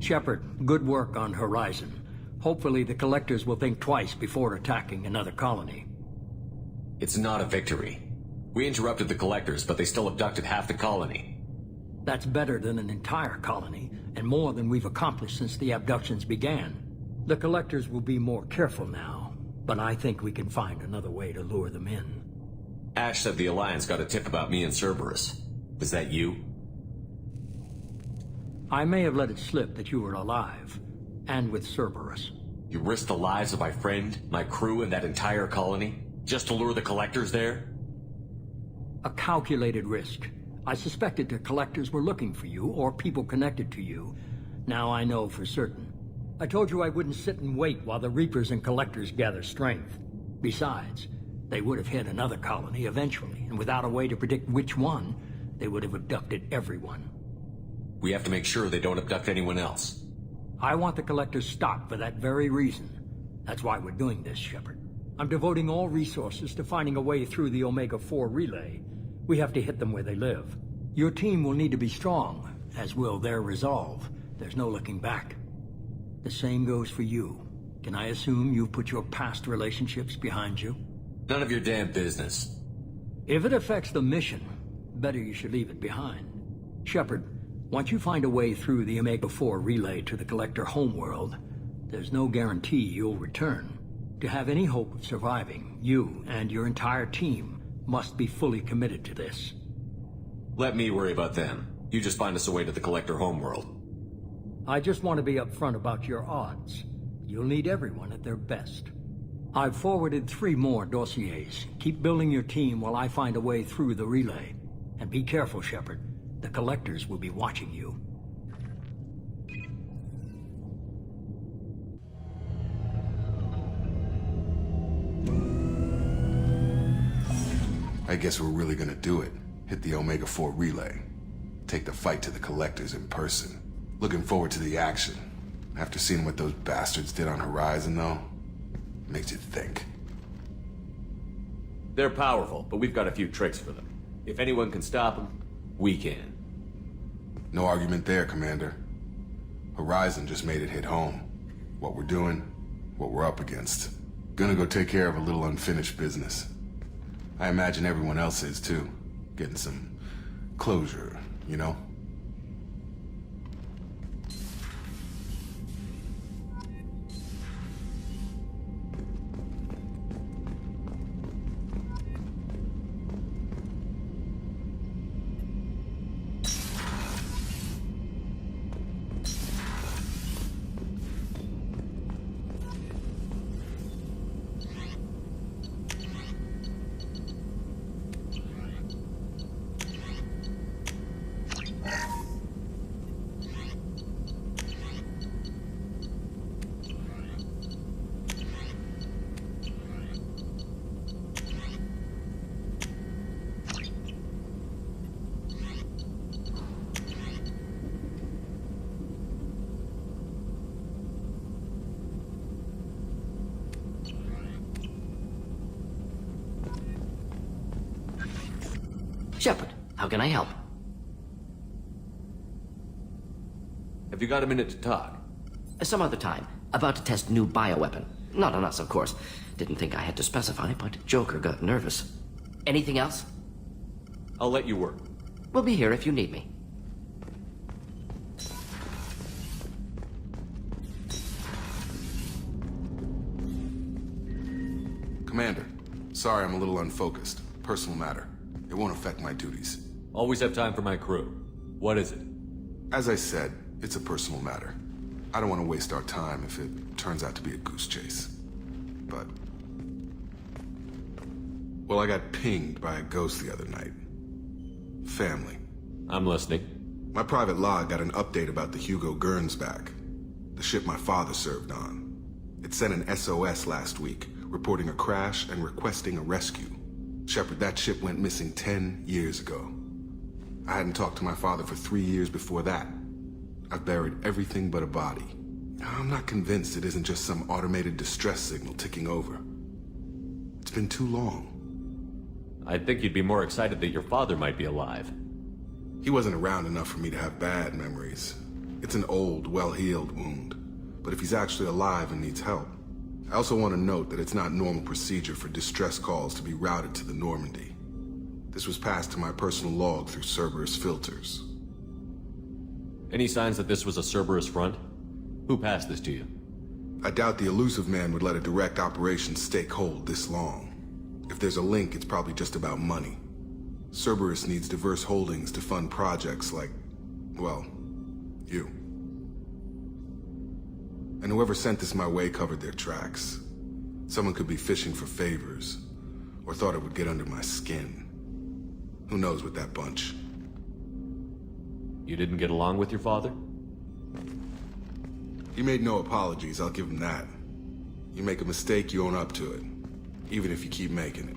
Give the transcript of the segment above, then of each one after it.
Shepard, good work on Horizon. Hopefully the Collectors will think twice before attacking another colony. It's not a victory. We interrupted the Collectors, but they still abducted half the colony. That's better than an entire colony, and more than we've accomplished since the abductions began. The Collectors will be more careful now, but I think we can find another way to lure them in. Ash said the Alliance got a tip about me and Cerberus. Was that you? I may have let it slip that you were alive, and with Cerberus. You risked the lives of my friend, my crew, and that entire colony? Just to lure the Collectors there? A calculated risk. I suspected the Collectors were looking for you, or people connected to you. Now I know for certain. I told you I wouldn't sit and wait while the Reapers and Collectors gather strength. Besides, they would have hit another colony eventually, and without a way to predict which one, they would have abducted everyone. We have to make sure they don't abduct anyone else. I want the Collectors stopped for that very reason. That's why we're doing this, Shepard. I'm devoting all resources to finding a way through the Omega-4 relay. We have to hit them where they live. Your team will need to be strong, as will their resolve. There's no looking back. The same goes for you. Can I assume you've put your past relationships behind you? None of your damn business. If it affects the mission, better you should leave it behind. Shepard, once you find a way through the Omega-4 relay to the Collector homeworld, there's no guarantee you'll return. To have any hope of surviving, you and your entire team must be fully committed to this. Let me worry about them. You just find us a way to the Collector homeworld. I just want to be upfront about your odds. You'll need everyone at their best. I've forwarded 3 more dossiers. Keep building your team while I find a way through the relay. And be careful, Shepard. The Collectors will be watching you. I guess we're really gonna do it. Hit the Omega-4 relay. Take the fight to the Collectors in person. Looking forward to the action. After seeing what those bastards did on Horizon, though, makes you think. They're powerful, but we've got a few tricks for them. If anyone can stop them, we can. No argument there, Commander. Horizon just made it hit home. What we're doing, what we're up against. Gonna go take care of a little unfinished business. I imagine everyone else is, too. Getting some closure, you know? Shepard, how can I help? Have you got a minute to talk? Some other time. About to test new bioweapon. Not on us, of course. Didn't think I had to specify, but Joker got nervous. Anything else? I'll let you work. We'll be here if you need me. Commander, sorry I'm a little unfocused. Personal matter. It won't affect my duties. Always have time for my crew. What is it? As I said, it's a personal matter. I don't want to waste our time if it turns out to be a goose chase. But... well, I got pinged by a ghost the other night. Family. I'm listening. My private log got an update about the Hugo Gurns back. The ship my father served on. It sent an SOS last week, reporting a crash and requesting a rescue. Shepard, that ship went missing 10 years ago. I hadn't talked to my father for 3 years before that. I've buried everything but a body. I'm not convinced it isn't just some automated distress signal ticking over. It's been too long. I'd think you'd be more excited that your father might be alive. He wasn't around enough for me to have bad memories. It's an old, well-healed wound. But if he's actually alive and needs help, I also want to note that it's not normal procedure for distress calls to be routed to the Normandy. This was passed to my personal log through Cerberus filters. Any signs that this was a Cerberus front? Who passed this to you? I doubt the Illusive Man would let a direct operation stake hold this long. If there's a link, it's probably just about money. Cerberus needs diverse holdings to fund projects like, well, you. And whoever sent this my way covered their tracks. Someone could be fishing for favors, or thought it would get under my skin. Who knows with that bunch? You didn't get along with your father? He made no apologies, I'll give him that. You make a mistake, you own up to it. Even if you keep making it.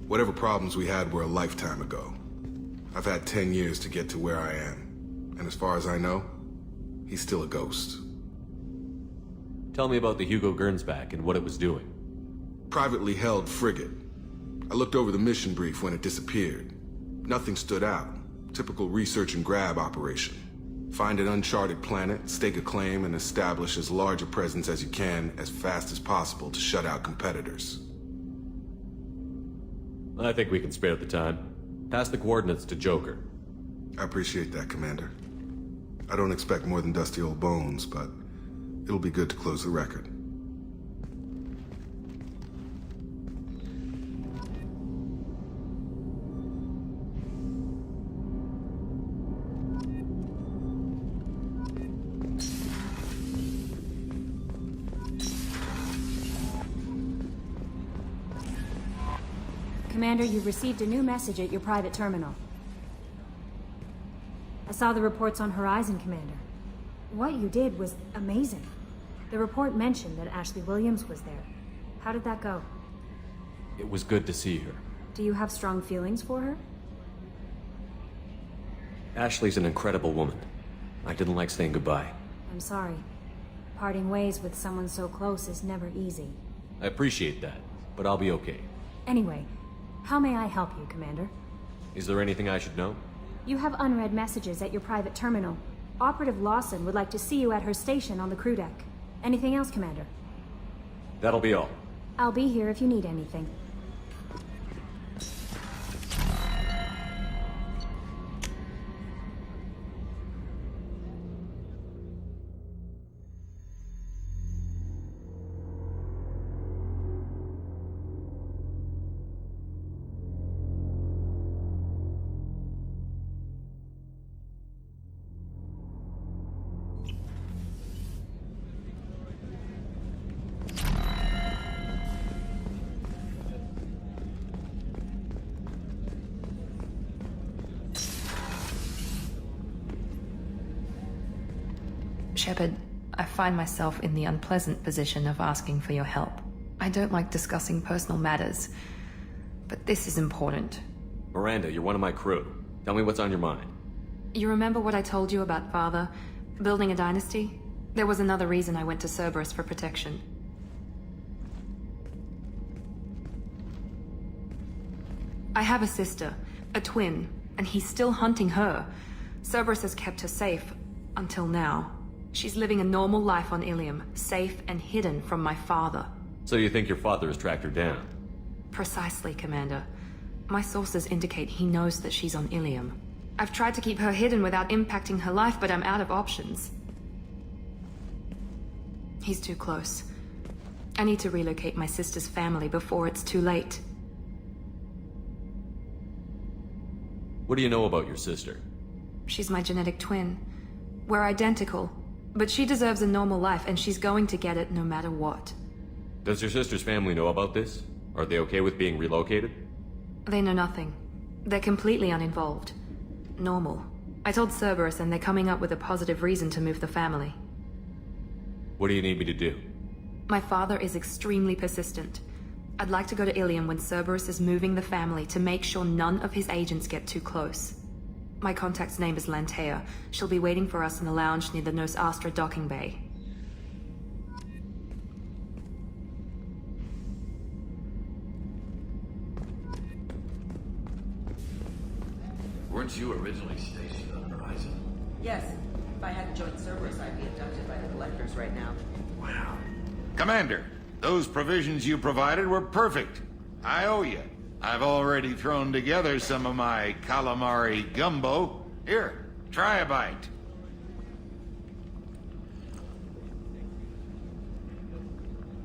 Whatever problems we had were a lifetime ago. I've had 10 years to get to where I am. And as far as I know, he's still a ghost. Tell me about the Hugo Gernsback and what it was doing. Privately held frigate. I looked over the mission brief when it disappeared. Nothing stood out. Typical research and grab operation. Find an uncharted planet, stake a claim, and establish as large a presence as you can as fast as possible to shut out competitors. I think we can spare the time. Pass the coordinates to Joker. I appreciate that, Commander. I don't expect more than dusty old bones, but it'll be good to close the record. Commander, you've received a new message at your private terminal. I saw the reports on Horizon, Commander. What you did was amazing. The report mentioned that Ashley Williams was there. How did that go? It was good to see her. Do you have strong feelings for her? Ashley's an incredible woman. I didn't like saying goodbye. I'm sorry. Parting ways with someone so close is never easy. I appreciate that, but I'll be okay. Anyway, how may I help you, Commander? Is there anything I should know? You have unread messages at your private terminal. Operative Lawson would like to see you at her station on the crew deck. Anything else, Commander? That'll be all. I'll be here if you need anything. Shepard, I find myself in the unpleasant position of asking for your help. I don't like discussing personal matters, but this is important. Miranda, you're one of my crew. Tell me what's on your mind. You remember what I told you about Father? Building a dynasty? There was another reason I went to Cerberus for protection. I have a sister, a twin, and he's still hunting her. Cerberus has kept her safe, until now. She's living a normal life on Ilium, safe and hidden from my father. So you think your father has tracked her down? Precisely, Commander. My sources indicate he knows that she's on Ilium. I've tried to keep her hidden without impacting her life, but I'm out of options. He's too close. I need to relocate my sister's family before it's too late. What do you know about your sister? She's my genetic twin. We're identical, but she deserves a normal life, and she's going to get it no matter what. Does your sister's family know about this? Are they okay with being relocated? They know nothing. They're completely uninvolved. Normal. I told Cerberus, and they're coming up with a positive reason to move the family. What do you need me to do? My father is extremely persistent. I'd like to go to Ilium when Cerberus is moving the family to make sure none of his agents get too close. My contact's name is Lantea. She'll be waiting for us in the lounge near the Nos Astra docking bay. Weren't you originally stationed on Horizon? Yes. If I hadn't joined Cerberus, I'd be abducted by the Collectors right now. Wow. Commander, those provisions you provided were perfect. I owe you. I've already thrown together some of my calamari gumbo. Here, try a bite.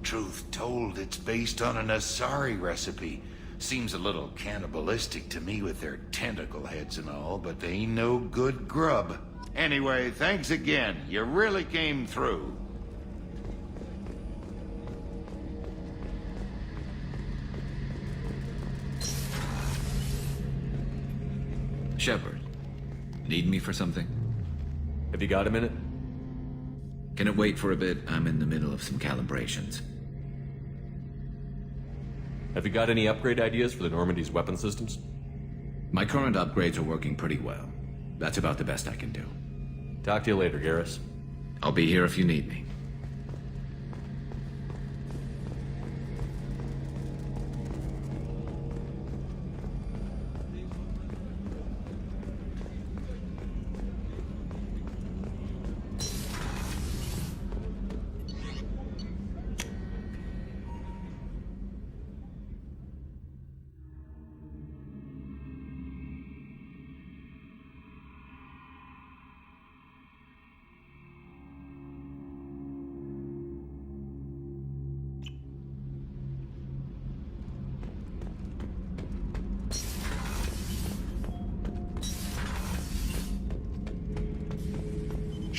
Truth told, it's based on an Asari recipe. Seems a little cannibalistic to me with their tentacle heads and all, but they ain't no good grub. Anyway, thanks again. You really came through. Shepard, need me for something? Have you got a minute? Can it wait for a bit? I'm in the middle of some calibrations. Have you got any upgrade ideas for the Normandy's weapon systems? My current upgrades are working pretty well. That's about the best I can do. Talk to you later, Garrus. I'll be here if you need me.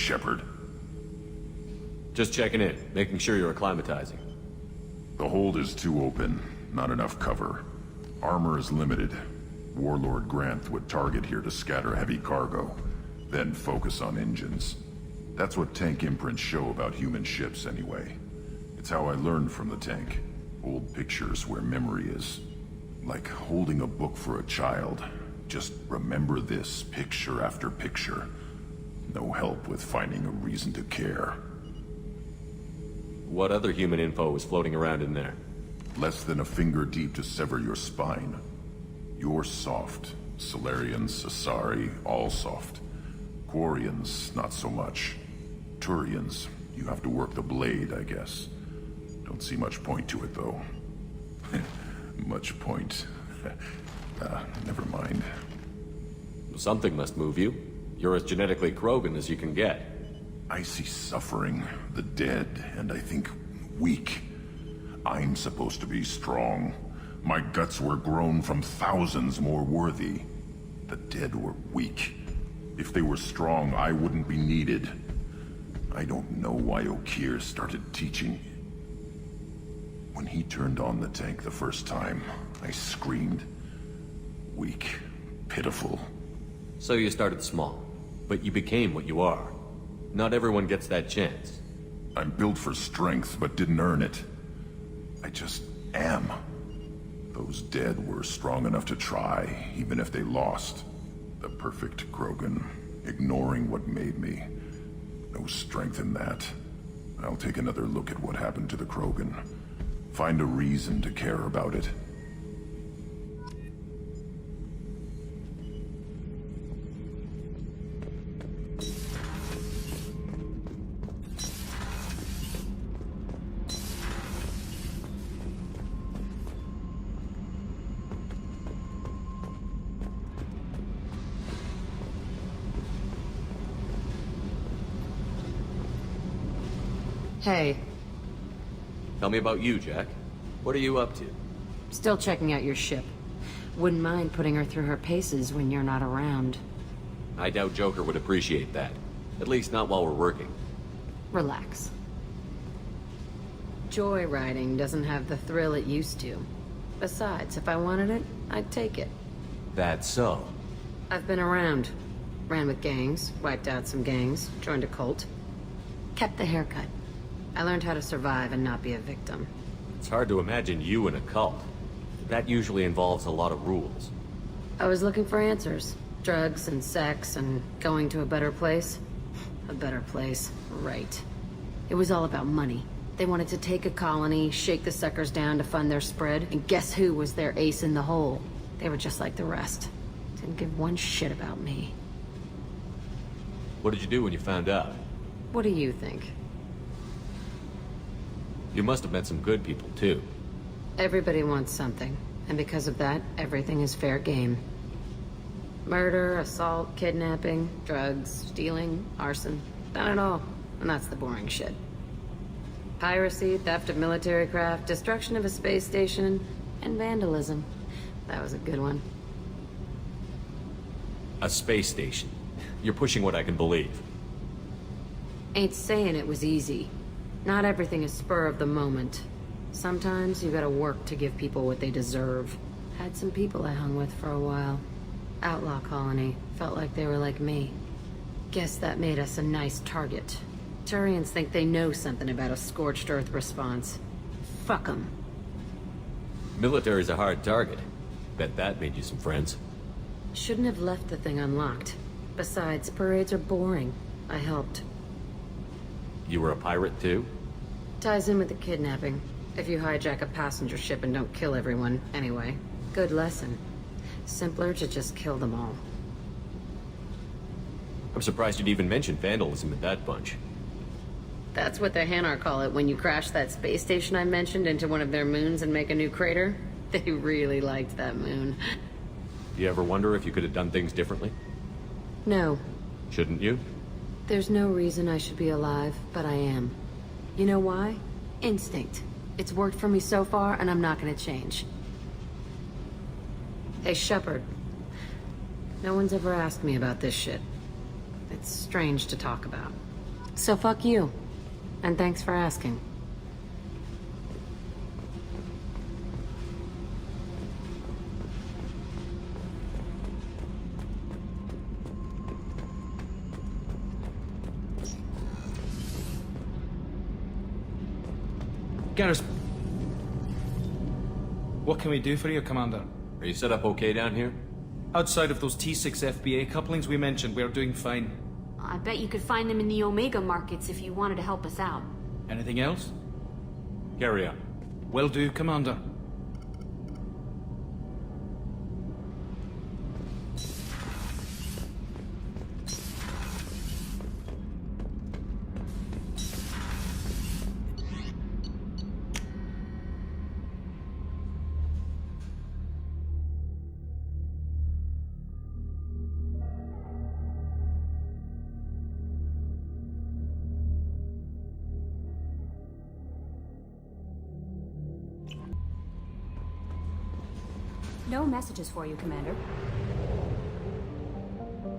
Shepard. Just checking in, making sure you're acclimatizing. The hold is too open, not enough cover. Armor is limited. Warlord Granth would target here to scatter heavy cargo, then focus on engines. That's what tank imprints show about human ships anyway. It's how I learned from the tank. Old pictures where memory is. Like holding a book for a child. Just remember this picture after picture. No help with finding a reason to care. What other human info was floating around in there? Less than a finger deep to sever your spine. You're soft. Solarians, Asari, all soft. Quarians, not so much. Turians, you have to work the blade, I guess. Don't see much point to it, though. Much point. Never mind. Something must move you. You're as genetically Krogan as you can get. I see suffering, the dead, and I think weak. I'm supposed to be strong. My guts were grown from thousands more worthy. The dead were weak. If they were strong, I wouldn't be needed. I don't know why Okeer started teaching. When he turned on the tank the first time, I screamed. Weak, pitiful. So you started small, but you became what you are. Not everyone gets that chance. I'm built for strength, but didn't earn it. I just am. Those dead were strong enough to try, even if they lost. The perfect Krogan, ignoring what made me. No strength in that. I'll take another look at what happened to the Krogan. Find a reason to care about it. Hey, Tell me about you, Jack. What are you up to? still checking out your ship. Wouldn't mind putting her through her paces when you're not around. I doubt Joker would appreciate that. At least not while we're working. Relax. Joyriding doesn't have the thrill it used to. Besides, if I wanted it, I'd take it. That's so. I've been around. Ran with gangs, wiped out some gangs, joined a cult. Kept the haircut. I learned how to survive and not be a victim. It's hard to imagine you in a cult. That usually involves a lot of rules. I was looking for answers. Drugs and sex and going to a better place. A better place, right. It was all about money. They wanted to take a colony, shake the suckers down to fund their spread, and guess who was their ace in the hole? They were just like the rest. Didn't give one shit about me. What did you do when you found out? What do you think? You must have met some good people, too. Everybody wants something, and because of that, everything is fair game. Murder, assault, kidnapping, drugs, stealing, arson. Done it all. And that's the boring shit. Piracy, theft of military craft, destruction of a space station, and vandalism. That was a good one. A space station. You're pushing what I can believe. Ain't saying it was easy. Not everything is spur of the moment. Sometimes you gotta work to give people what they deserve. Had some people I hung with for a while. Outlaw colony. Felt like they were like me. Guess that made us a nice target. Turians think they know something about a scorched earth response. Fuck 'em. Military's a hard target. Bet that made you some friends. Shouldn't have left the thing unlocked. Besides, parades are boring. I helped. You were a pirate, too? Ties in with the kidnapping. If you hijack a passenger ship and don't kill everyone, anyway. Good lesson. Simpler to just kill them all. I'm surprised you'd even mention vandalism in that bunch. That's what the Hanar call it when you crash that space station I mentioned into one of their moons and make a new crater. They really liked that moon. Do you ever wonder if you could have done things differently? No. Shouldn't you? There's no reason I should be alive, but I am. You know why? Instinct. It's worked for me so far, and I'm not gonna change. Hey, Shepard. No one's ever asked me about this shit. It's strange to talk about. So fuck you. And thanks for asking. Garrus, what can we do for you, Commander? Are you set up okay down here? Outside of those T6 FBA couplings we mentioned, we're doing fine. I bet you could find them in the Omega markets if you wanted to help us out. Anything else? Carry on. Will do, Commander. No messages for you, Commander.